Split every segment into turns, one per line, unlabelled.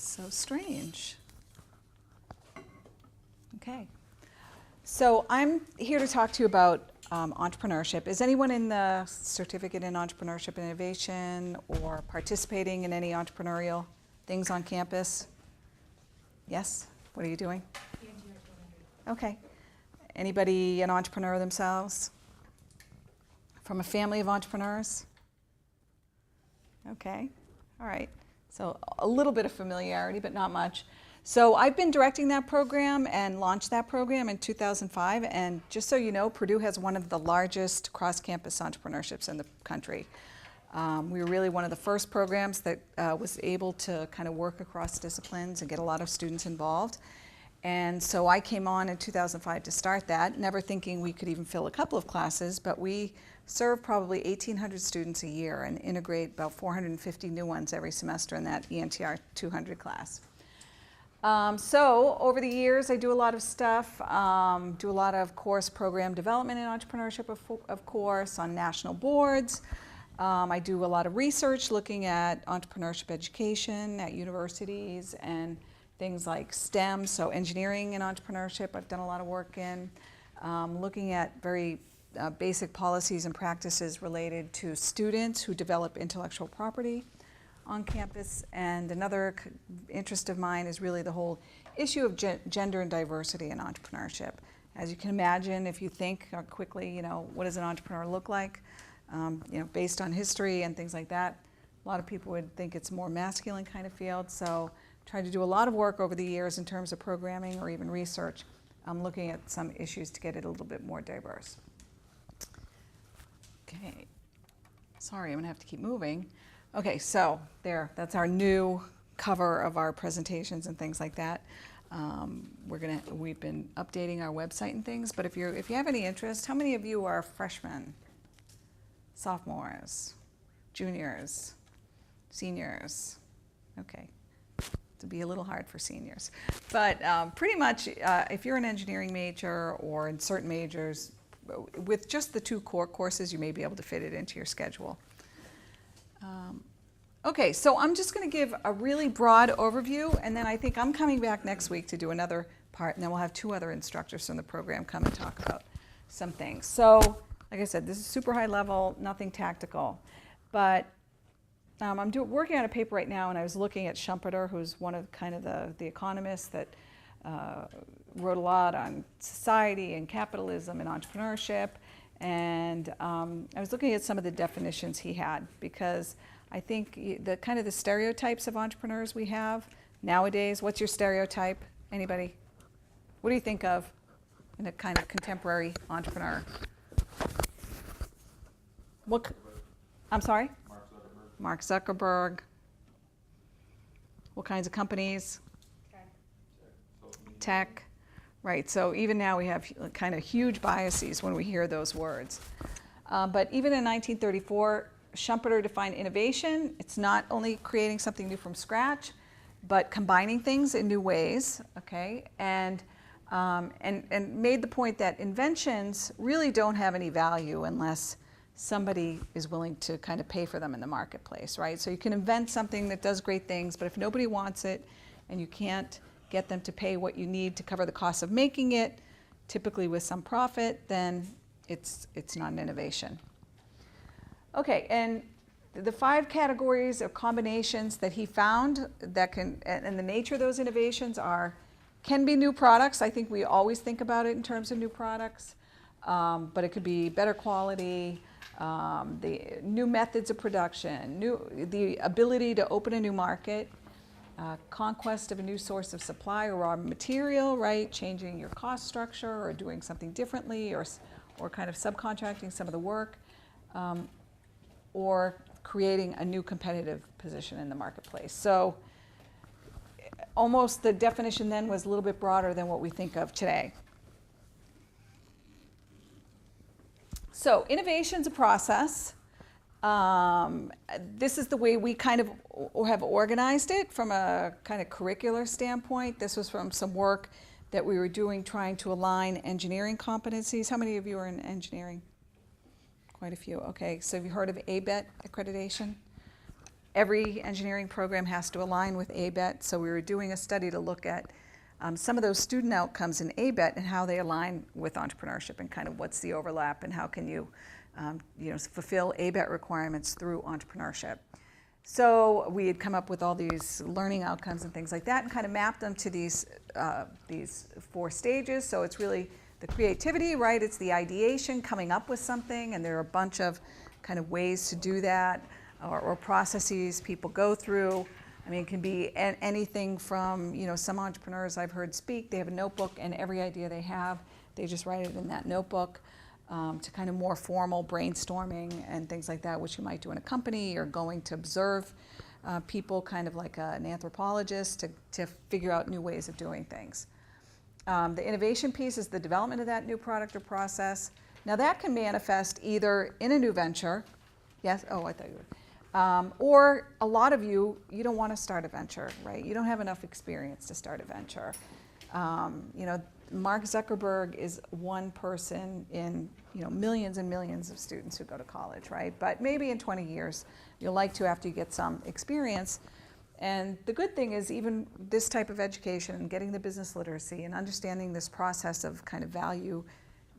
So strange. Okay. So I'm here to talk to you about entrepreneurship. Is anyone in the Certificate in Entrepreneurship and Innovation or participating in any entrepreneurial things on campus? Yes? What are you doing? Okay. Anybody an entrepreneur themselves? From a family of entrepreneurs? Okay. All right. So a little bit of familiarity, but not much. So I've been directing that program and launched that program in 2005. And just so you know, Purdue has one of the largest cross-campus entrepreneurships in the country. We were really one of the first programs that was able to kind of work across disciplines and get a lot of students involved. And so I came on in 2005 to start that, never thinking we could even fill a couple of classes, but we serve probably 1,800 students a year and integrate about 450 new ones every semester in that ENTR 200 class. So over the years, I do a lot of stuff, do a lot of course program development in entrepreneurship, of course, on national boards. I do a lot of research looking at entrepreneurship education at universities and things like STEM, so engineering and entrepreneurship I've done a lot of work in, looking at very basic policies and practices related to students who develop intellectual property on campus. And another interest of mine is really the whole issue of gender and diversity in entrepreneurship. As you can imagine, if you think quickly, what does an entrepreneur look like? Based on history and things like that, a lot of people would think it's a more masculine kind of field. So tried to do a lot of work over the years in terms of programming or even research. I'm looking at some issues to get it a little bit more diverse. Okay, sorry, I'm gonna have to keep moving. Okay, so that's our new cover of our presentations and things like that. We've been updating our website and things, but if you have any interest, how many of you are freshmen, sophomores, juniors, seniors? Okay. To be a little hard for seniors. But pretty much, if you're an engineering major or in certain majors, with just the two core courses, you may be able to fit it into your schedule. Okay, so I'm just going to give a really broad overview, and then I think I'm coming back next week to do another part, and then we'll have two other instructors from the program come and talk about some things. So, like I said, this is super high level, nothing tactical. But I'm working on a paper right now, and I was looking at Schumpeter, who's one of kind of the economists that wrote a lot on society and capitalism and entrepreneurship. And I was looking at some of the definitions he had, because I think the kind of the stereotypes of entrepreneurs we have nowadays. What's your stereotype? Anybody? What do you think of in a kind of contemporary entrepreneur? I'm sorry? Mark Zuckerberg. What kinds of companies? Tech. Right, so even now we have kind of huge biases when we hear those words. But even in 1934, Schumpeter defined innovation. It's not only creating something new from scratch, but combining things in new ways, okay? And made the point that inventions really don't have any value unless somebody is willing to kind of pay for them in the marketplace, right? So you can invent something that does great things, but if nobody wants it and you can't get them to pay what you need to cover the cost of making it, typically with some profit, then it's not an innovation. Okay, and the 5 categories of combinations that he found that and the nature of those innovations can be new products. I think we always think about it in terms of new products, but it could be better quality, the new methods of production, the ability to open a new market, conquest of a new source of supply or raw material, right? Changing your cost structure or doing something differently, or kind of subcontracting some of the work, or creating a new competitive position in the marketplace. So almost the definition then was a little bit broader than what we think of today. So innovation's a process. This is the way we kind of have organized it from a kind of curricular standpoint. This was from some work that we were doing trying to align engineering competencies. How many of you are in engineering? Quite a few. Okay, so have you heard of ABET accreditation? every engineering program has to align with ABET, so we were doing a study to look at some of those student outcomes in ABET and how they align with entrepreneurship and kind of what's the overlap and how can you, fulfill ABET requirements through entrepreneurship. So we had come up with all these learning outcomes and things like that and kind of mapped them to these 4 stages. So it's really the creativity, right? It's the ideation, coming up with something, and there are a bunch of kind of ways to do that or processes people go through. I mean, it can be anything from, some entrepreneurs I've heard speak, they have a notebook and every idea they have, they just write it in that notebook, to kind of more formal brainstorming and things like that, which you might do in a company or going to observe people, kind of like an anthropologist, to figure out new ways of doing things. The innovation piece is the development of that new product or process. Now that can manifest either in a new venture, yes, oh, I thought you would, or a lot of you don't want to start a venture, right? You don't have enough experience to start a venture. Mark Zuckerberg is one person in millions and millions of students who go to college, right? But maybe in 20 years, you'll like to after you get some experience. And the good thing is even this type of education and getting the business literacy and understanding this process of kind of value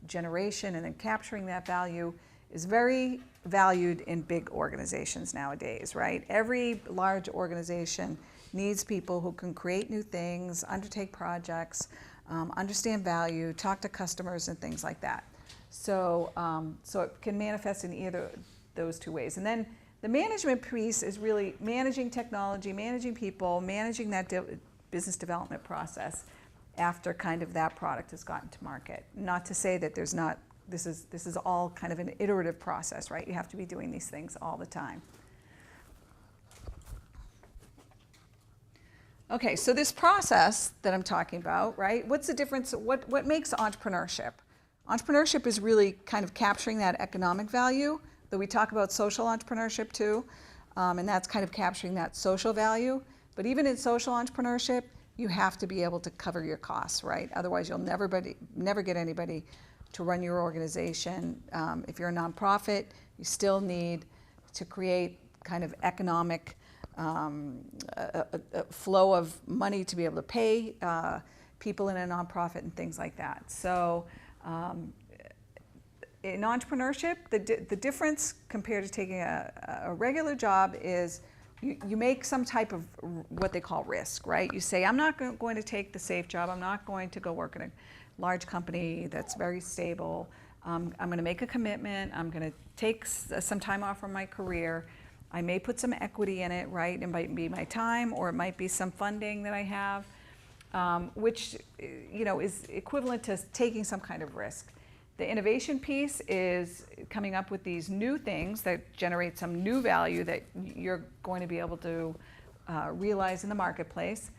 generation and then capturing that value is very valued in big organizations nowadays, right? Every large organization needs people who can create new things, undertake projects, understand value, talk to customers and things like that. So, so it can manifest in either those 2 ways. And then the management piece is really managing technology, managing people, managing that business development process after kind of that product has gotten to market. Not to say that there's not, this is all kind of an iterative process, right? You have to be doing these things all the time. Okay, so this process that I'm talking about, right? What's the difference? What makes entrepreneurship? Entrepreneurship is really kind of capturing that economic value, though we talk about social entrepreneurship too, and that's kind of capturing that social value. But even in social entrepreneurship, you have to be able to cover your costs, right? Otherwise, you'll never get anybody to run your organization. If you're a nonprofit, you still need to create kind of economic a flow of money to be able to pay people in a nonprofit and things like that. So in entrepreneurship, the difference compared to taking a regular job is you make some type of what they call risk, right? You say, I'm not going to take the safe job. I'm not going to go work in a large company that's very stable. I'm going to make a commitment. I'm going to take some time off from my career. I may put some equity in it, right? It might be my time, or it might be some funding that I have, which is equivalent to taking some kind of risk. The innovation piece is coming up with these new things that generate some new value that you're going to be able to realize in the marketplace.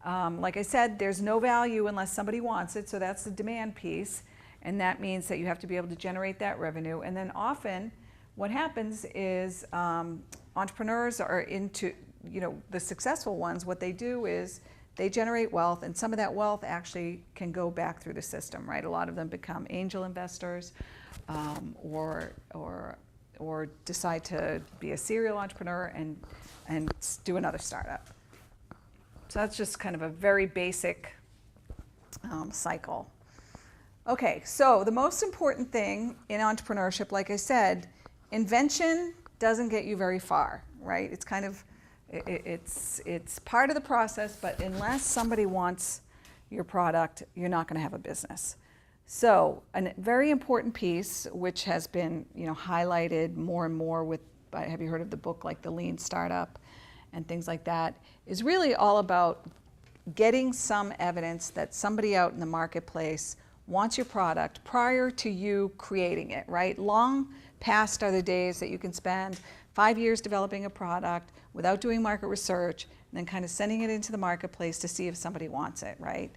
Like I said, there's no value unless somebody wants it, so that's the demand piece, and that means that you have to be able to generate that revenue. And then often, what happens is entrepreneurs are into, the successful ones, what they do is they generate wealth, and some of that wealth actually can go back through the system, right? A lot of them become angel investors or decide to be a serial entrepreneur and do another startup. So that's just kind of a very basic cycle. Okay, so the most important thing in entrepreneurship, like I said, invention doesn't get you very far, right? It's kind of, it's part of the process, but unless somebody wants your product, you're not going to have a business. So a very important piece, which has been highlighted more and more with, have you heard of the book like The Lean Startup and things like that, is really all about getting some evidence that somebody out in the marketplace wants your product prior to you creating it, right? Long past are the days that you can spend 5 years developing a product without doing market research and then kind of sending it into the marketplace to see if somebody wants it, right?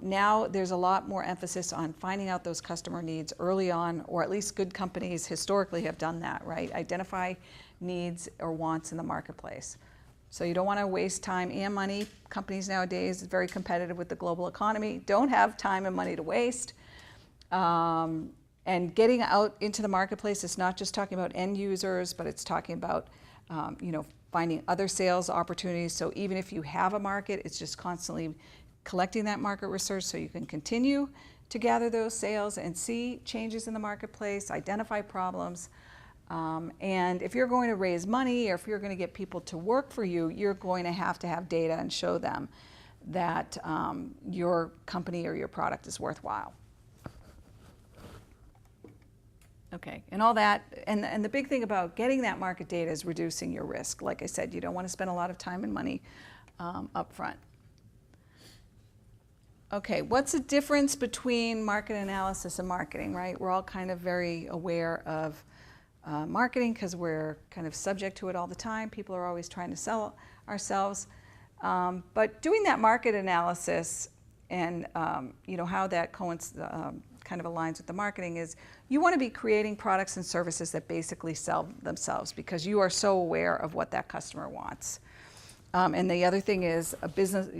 Now there's a lot more emphasis on finding out those customer needs early on, or at least good companies historically have done that, right? Identify needs or wants in the marketplace. So you don't want to waste time and money. Companies nowadays, very competitive with the global economy, don't have time and money to waste. And getting out into the marketplace, it's not just talking about end users, but it's talking about finding other sales opportunities. So even if you have a market, it's just constantly collecting that market research so you can continue to gather those sales and see changes in the marketplace, identify problems. And if you're going to raise money or if you're going to get people to work for you, you're going to have data and show them that your company or your product is worthwhile. Okay, and all that, and the big thing about getting that market data is reducing your risk. Like I said, you don't want to spend a lot of time and money up front. Okay, what's the difference between market analysis and marketing, right? We're all kind of very aware of marketing because we're kind of subject to it all the time. People are always trying to sell ourselves. But doing that market analysis and how that kind of aligns with the marketing is you want to be creating products and services that basically sell themselves because you are so aware of what that customer wants. And the other thing is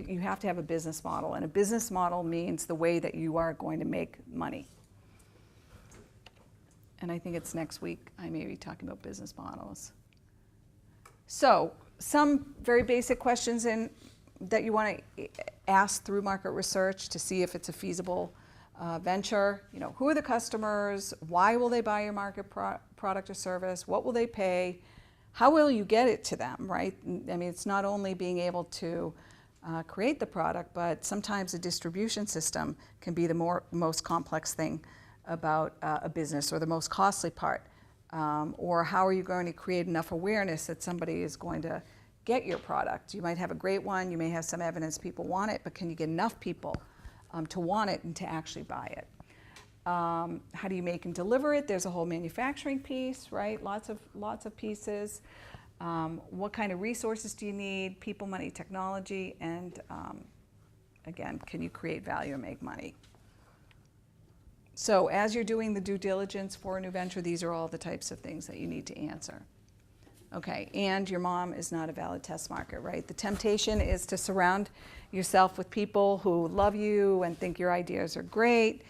you have to have a business model, and a business model means the way that you are going to make money. And I think it's next week I may be talking about business models. So some very basic questions that you want to ask through market research to see if it's a feasible venture. Who are the customers? Why will they buy your market product or service? What will they pay? How will you get it to them, right? I mean, it's not only being able to create the product, but sometimes a distribution system can be the most complex thing about a business, or the most costly part. Or how are you going to create enough awareness that somebody is going to get your product? You might have a great one, you may have some evidence people want it, but can you get enough people to want it and to actually buy it? How do you make and deliver it? There's a whole manufacturing piece, right? Lots of pieces. What kind of resources do you need? People, money, technology, and again, can you create value and make money? So as you're doing the due diligence for a new venture, these are all the types of things that you need to answer. Okay, and your mom is not a valid test market, right? The temptation is to surround yourself with people who love you and think your ideas are great.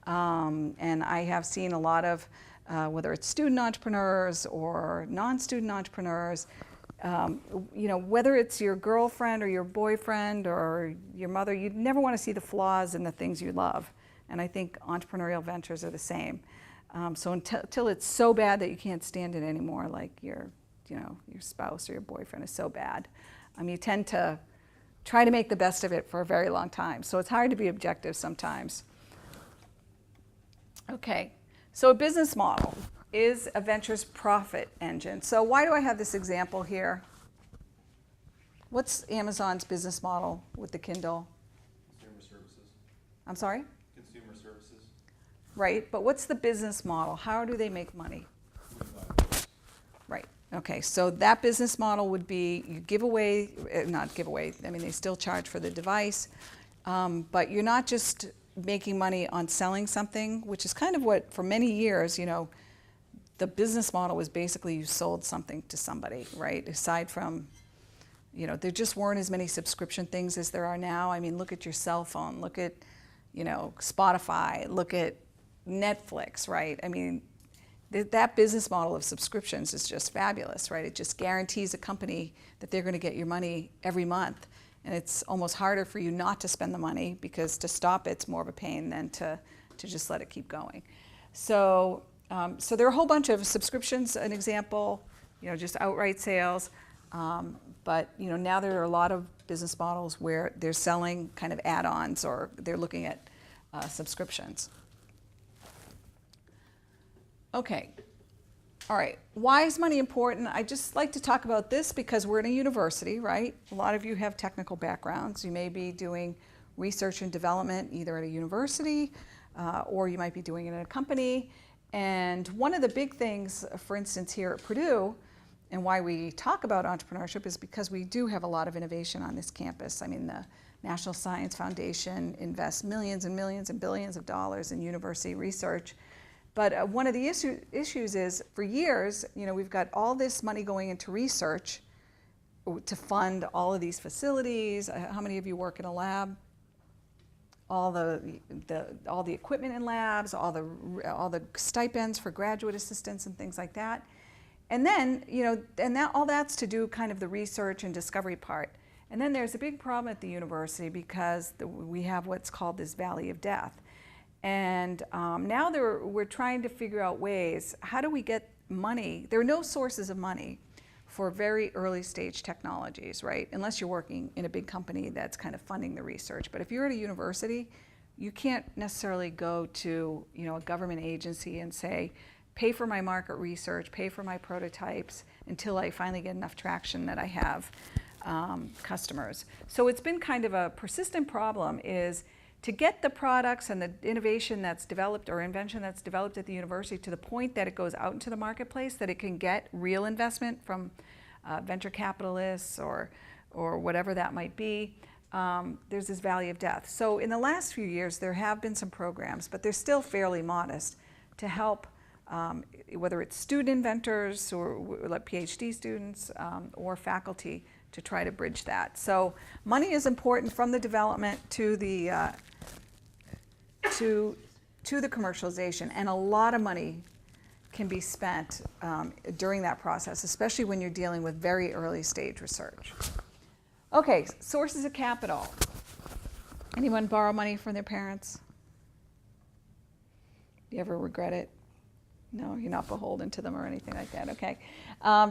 And I have seen a lot of, whether it's student entrepreneurs or non-student entrepreneurs, whether it's your girlfriend or your boyfriend or your mother, you never want to see the flaws in the things you love. And I think entrepreneurial ventures are the same. So until it's so bad that you can't stand it anymore, like your spouse or your boyfriend is so bad, you tend to try to make the best of it for a very long time. So it's hard to be objective sometimes. Okay, so a business model is a venture's profit engine. So why do I have this example here? What's Amazon's business model with the Kindle?
Consumer services.
I'm sorry?
Consumer services.
Right, but what's the business model? How do they make money? Right, okay, so that business model would be you give away, not give away, they still charge for the device, but you're not just making money on selling something, which is kind of what, for many years, the business model was basically you sold something to somebody, right? Aside from, there just weren't as many subscription things as there are now. Look at your cell phone, look at, Spotify, look at Netflix, right? That business model of subscriptions is just fabulous, right? It just guarantees a company that they're going to get your money every month. And it's almost harder for you not to spend the money because to stop it's more of a pain than to just let it keep going. So there are a whole bunch of subscriptions, an example, just outright sales. But now there are a lot of business models where they're selling kind of add-ons or they're looking at subscriptions. Okay. All right, why is money important? I just like to talk about this because we're in a university, right? A lot of you have technical backgrounds. You may be doing research and development either at a university or you might be doing it in a company. And one of the big things, for instance, here at Purdue, and why we talk about entrepreneurship is because we do have a lot of innovation on this campus. The National Science Foundation invests millions and millions and billions of dollars in university research. But one of the issues is, for years, we've got all this money going into research to fund all of these facilities. How many of you work in a lab? All the equipment in labs, all the stipends for graduate assistants and things like that. And then, and all that's to do kind of the research and discovery part. And then there's a big problem at the university because we have what's called this valley of death. And now we're trying to figure out ways, how do we get money? There are no sources of money for very early stage technologies, right? Unless you're working in a big company that's kind of funding the research. But if you're at a university, you can't necessarily go to a government agency and say, pay for my market research, pay for my prototypes until I finally get enough traction that I have customers. So it's been kind of a persistent problem is to get the products and the innovation that's developed or invention that's developed at the university to the point that it goes out into the marketplace, that it can get real investment from venture capitalists or whatever that might be. There's this valley of death. So in the last few years, there have been some programs, but they're still fairly modest to help whether it's student inventors or like PhD students or faculty to try to bridge that. So money is important from the development to the commercialization, and a lot of money can be spent during that process, especially when you're dealing with very early stage research. Okay, sources of capital. Anyone borrow money from their parents? You ever regret it? No, you're not beholden to them or anything like that, okay.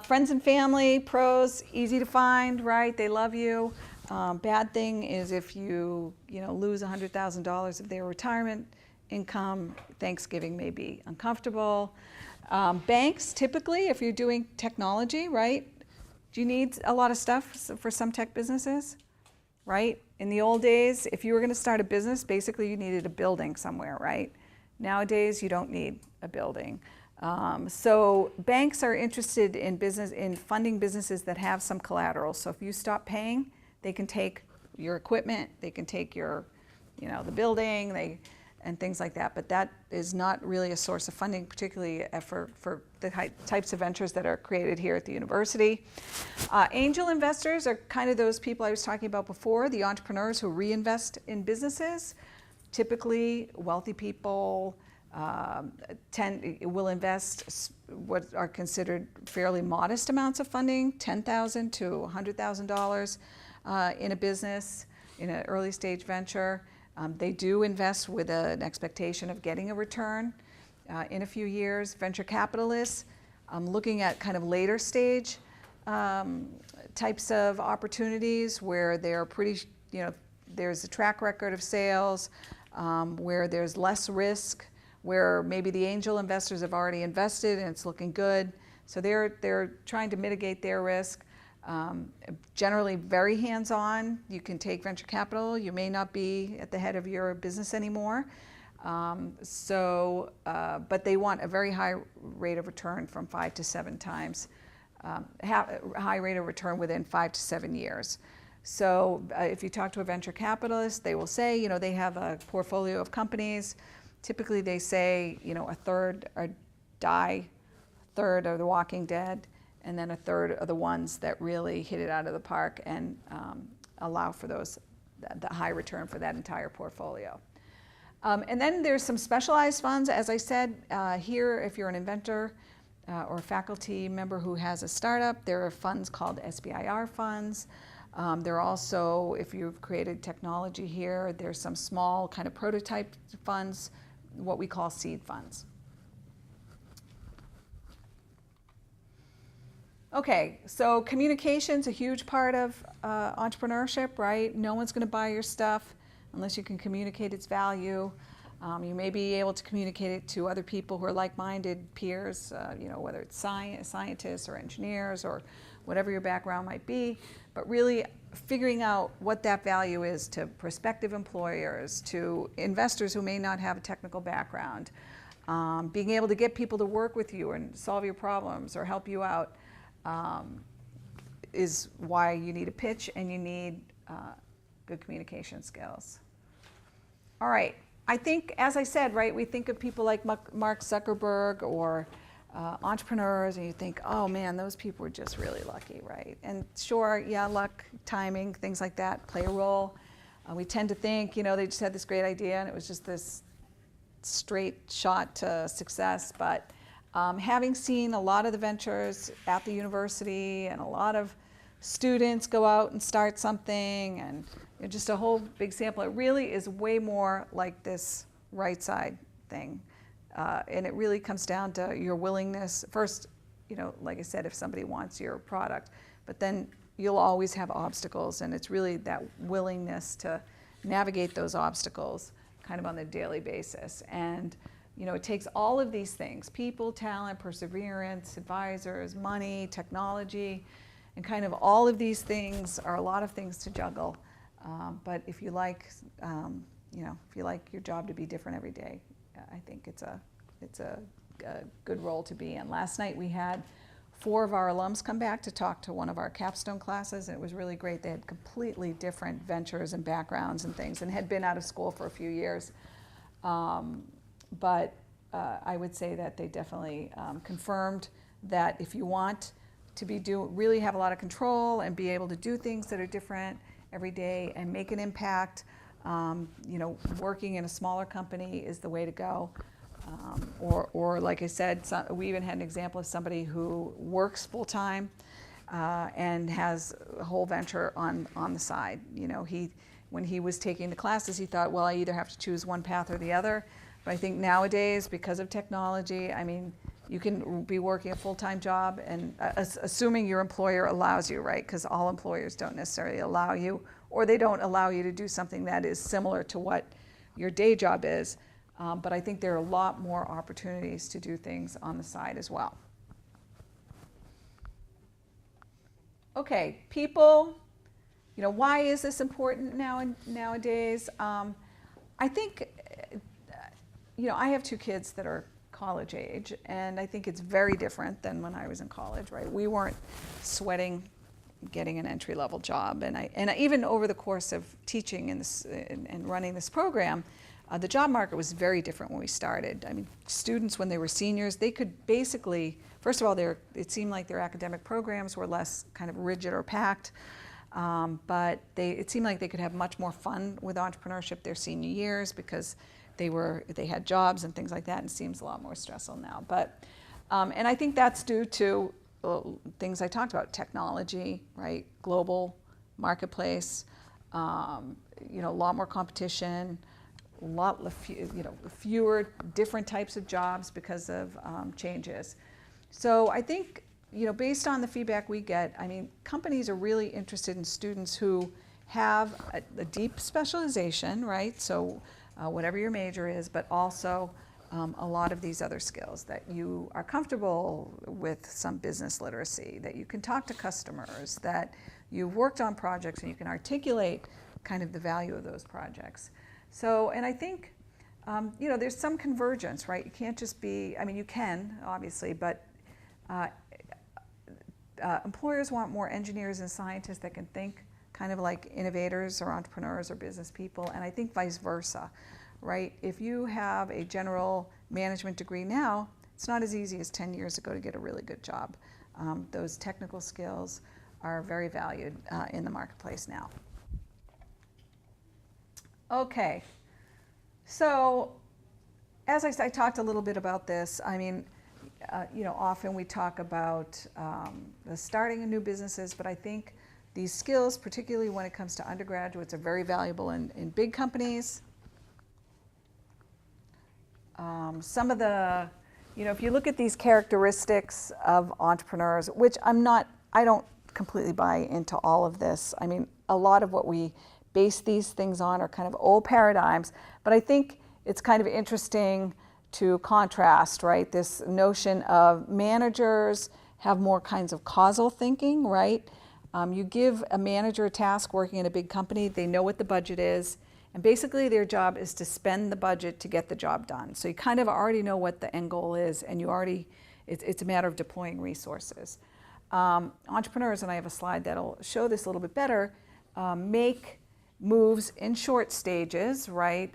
Friends and family, pros, easy to find, right? They love you. Bad thing is if you lose $100,000 of their retirement income, Thanksgiving may be uncomfortable. Banks, typically, if you're doing technology, right? Do you need a lot of stuff for some tech businesses, right? In the old days, if you were gonna start a business, basically you needed a building somewhere, right? Nowadays, you don't need a building. So banks are interested in funding businesses that have some collateral. So if you stop paying, they can take your equipment, they can take your, the building, and things like that. But that is not really a source of funding, particularly for the types of ventures that are created here at the university. Angel investors are kind of those people I was talking about before, the entrepreneurs who reinvest in businesses. Typically, wealthy people will invest what are considered fairly modest amounts of funding, $10,000 to $100,000 in a business, in an early stage venture. They do invest with an expectation of getting a return in a few years. Venture capitalists, looking at kind of later stage types of opportunities where they're pretty, there's a track record of sales, where there's less risk, where maybe the angel investors have already invested and it's looking good. So they're trying to mitigate their risk. Generally very hands-on. You can take venture capital. You may not be at the head of your business anymore. But they want a very high rate of return from 5 to 7 times, high rate of return within 5 to 7 years. So if you talk to a venture capitalist, they will say, they have a portfolio of companies. Typically they say, a third are die, a third are the walking dead, and then a third are the ones that really hit it out of the park and allow for the high return for that entire portfolio. And then there's some specialized funds. As I said, here, if you're an inventor or a faculty member who has a startup, there are funds called SBIR funds. There are also, if you've created technology here, there's some small kind of prototype funds, what we call seed funds. Okay, so communication's a huge part of entrepreneurship, right? No one's going to buy your stuff unless you can communicate its value. You may be able to communicate it to other people who are like-minded peers, whether it's scientists or engineers or whatever your background might be, but really figuring out what that value is to prospective employers, to investors who may not have a technical background, being able to get people to work with you and solve your problems or help you out is why you need a pitch and you need good communication skills. All right, I think, as I said, right, we think of people like Mark Zuckerberg or entrepreneurs, and you think, oh man, those people were just really lucky, right? And sure, yeah, luck, timing, things like that play a role. We tend to think, they just had this great idea and it was just this straight shot to success, but Having seen a lot of the ventures at the university and a lot of students go out and start something and just a whole big sample, it really is way more like this right side thing. And it really comes down to your willingness. First, like I said, if somebody wants your product, but then you'll always have obstacles, and it's really that willingness to navigate those obstacles kind of on a daily basis. And it takes all of these things: people, talent, perseverance, advisors, money, technology, and kind of all of these things are a lot of things to juggle. But if you like, if you like your job to be different every day, I think it's a good role to be in. Last night we had 4 of our alums come back to talk to one of our capstone classes, and it was really great. They had completely different ventures and backgrounds and things, and had been out of school for a few years. But I would say that they definitely confirmed that if you want to really have a lot of control and be able to do things that are different every day and make an impact, working in a smaller company is the way to go. Or like I said, we even had an example of somebody who works full-time and has a whole venture on the side. When he was taking the classes, he thought, well, I either have to choose one path or the other. But I think nowadays, because of technology, you can be working a full-time job, and assuming your employer allows you, right? Because all employers don't necessarily allow you, or they don't allow you to do something that is similar to what your day job is. But I think there are a lot more opportunities to do things on the side as well. Okay, people, why is this important nowadays? I think, I have 2 kids that are college age, and I think it's very different than when I was in college, right? We weren't sweating getting an entry-level job, and even over the course of teaching and running this program, the job market was very different when we started. Students, when they were seniors, they could basically, first of all, it seemed like their academic programs were less kind of rigid or packed, but it seemed like they could have much more fun with entrepreneurship their senior years because they had jobs and things like that, and it seems a lot more stressful now. But, and I think that's due to things I talked about: technology, right? Global marketplace, a lot more competition, fewer different types of jobs because of changes. So I think, based on the feedback we get, companies are really interested in students who have a deep specialization, right? So whatever your major is, but also a lot of these other skills, that you are comfortable with some business literacy, that you can talk to customers, that you've worked on projects and you can articulate kind of the value of those projects. So, and I think, there's some convergence, right? You can't just be, you can, obviously, but employers want more engineers and scientists that can think kind of like innovators or entrepreneurs or business people, and I think vice versa, right? If you have a general management degree now, it's not as easy as 10 years ago to get a really good job. Those technical skills are very valued in the marketplace now. Okay, so as I talked a little bit about this, often we talk about the starting of new businesses, but I think these skills, particularly when it comes to undergraduates, are very valuable in big companies. Some of the, if you look at these characteristics of entrepreneurs, which I don't completely buy into all of this. A lot of what we base these things on are kind of old paradigms, but I think it's kind of interesting to contrast, right? This notion of managers have more kinds of causal thinking, right? You give a manager a task working in a big company, they know what the budget is, and basically their job is to spend the budget to get the job done. So you kind of already know what the end goal is, and it's a matter of deploying resources. Entrepreneurs, and I have a slide that'll show this a little bit better, make moves in short stages, right?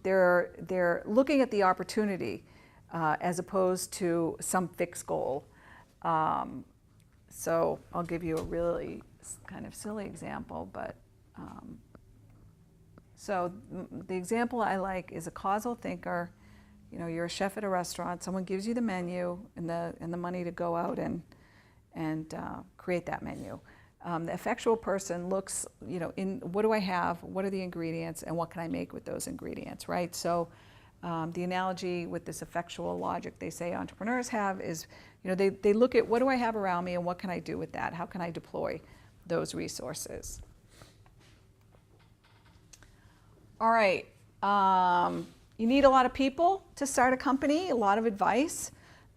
They're looking at the opportunity as opposed to some fixed goal. So I'll give you a really kind of silly example, but so the example I like is a causal thinker You know, you're a chef at a restaurant, someone gives you the menu and the money to go out and create that menu. The effectual person looks, you know, in what do I have, what are the ingredients, and what can I make with those ingredients, right? So the analogy with this effectual logic they say entrepreneurs have is, you know, they look at what do I have around me and what can I do with that? How can I deploy those resources? All right. You need a lot of people to start a company, a lot of advice.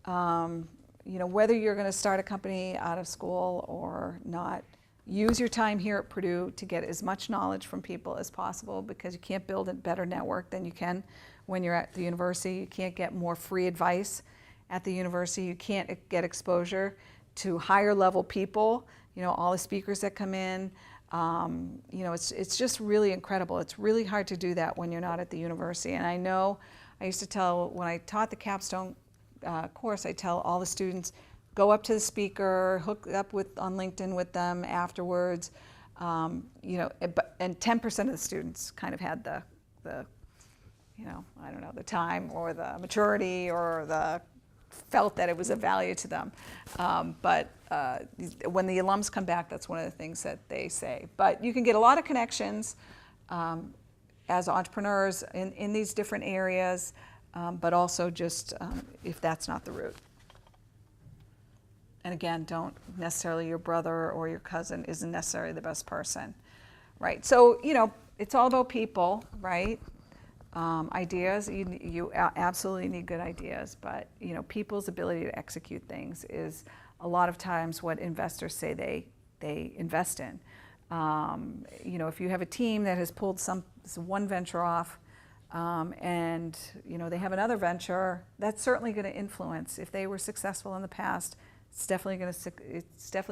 You know, whether you're going to start a company out of school or not, use your time here at Purdue to get as much knowledge from people as possible, because you can't build a better network than you can when you're at the university. You can't get more free advice at the university. You can't get exposure to higher level people, you know, all the speakers that come in. You know, it's just really incredible. It's really hard to do that when you're not at the university. And I know I used to tell, when I taught the capstone course, I tell all the students, go up to the speaker, hook up on LinkedIn with them afterwards. You know, and 10% of the students kind of had the, you know, I don't know, the time or the maturity or the felt that it was of value to them. But when the alums come back, that's one of the things that they say. But you can get a lot of connections as entrepreneurs in these different areas, but also just if that's not the route. And again, don't necessarily, your brother or your cousin isn't necessarily the best person, right? So, you know, it's all about people, right? Ideas, you absolutely need good ideas, but, you know, people's ability to execute things is a lot of times what investors say they invest in. You know, if you have a team that has pulled one venture off, and, you know, they have another venture, that's certainly going to influence. If they were successful in the past, it's definitely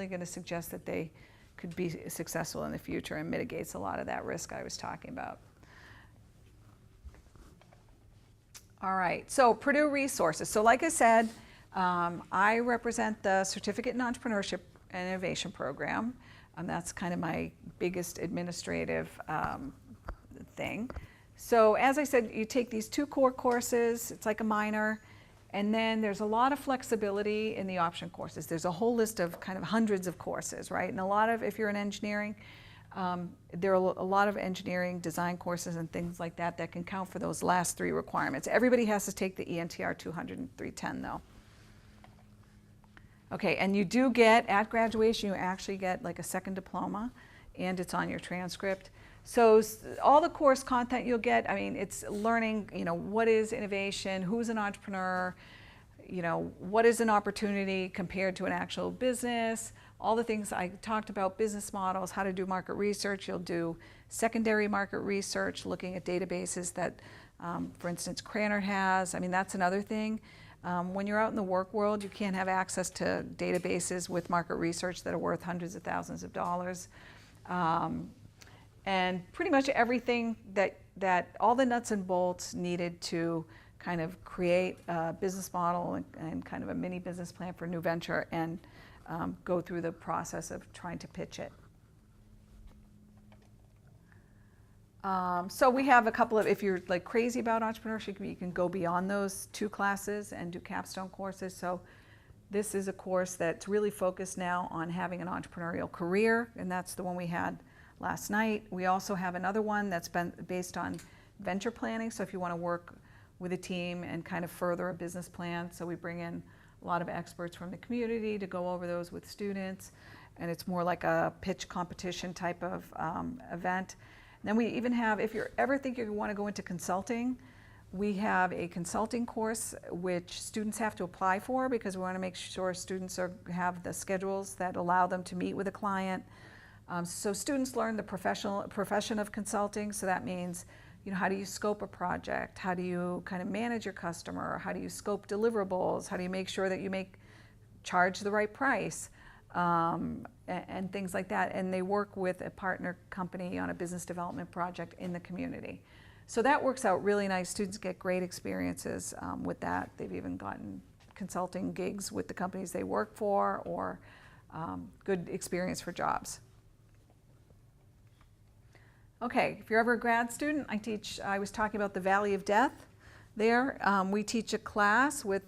going to suggest that they could be successful in the future, and mitigates a lot of that risk I was talking about. All right, so Purdue resources. So like I said, I represent the Certificate in Entrepreneurship and Innovation program. That's kind of my biggest administrative thing. So as I said, you take these 2 core courses, it's like a minor, and then there's a lot of flexibility in the option courses. There's a whole list of kind of hundreds of courses, right? And a lot of, if you're in engineering, there are a lot of engineering design courses and things like that that can count for those last 3 requirements. Everybody has to take the ENTR 200 and 310 though. Okay, and you do get, at graduation, you actually get like a second diploma, and it's on your transcript. So all the course content you'll get, I mean, it's learning, you know, what is innovation, who's an entrepreneur, you know, what is an opportunity compared to an actual business, all the things I talked about, business models, how to do market research. You'll do secondary market research, looking at databases that, for instance, Cranard has. I mean, that's another thing. When you're out in the work world, you can't have access to databases with market research that are worth hundreds of thousands of dollars. And pretty much everything that all the nuts and bolts needed to kind of create a business model and kind of a mini business plan for a new venture, and go through the process of trying to pitch it. So we have a couple of, if you're like crazy about entrepreneurship, you can go beyond those 2 classes and do capstone courses. So this is a course that's really focused now on having an entrepreneurial career, and that's the one we had last night. We also have another one that's been based on venture planning. So if you want to work with a team and kind of further a business plan, so we bring in a lot of experts from the community to go over those with students, and it's more like a pitch competition type of event. And then we even have, if you ever think you want to go into consulting, we have a consulting course which students have to apply for, because we want to make sure students have the schedules that allow them to meet with a client. So students learn the profession of consulting. So that means, you know, how do you scope a project? How do you kind of manage your customer? How do you scope deliverables? How do you make sure that you charge the right price? And things like that. And they work with a partner company on a business development project in the community. So that works out really nice. Students get great experiences with that. They've even gotten consulting gigs with the companies they work for, or good experience for jobs. Okay, if you're ever a grad student, I was talking about the Valley of Death. there. We teach a class with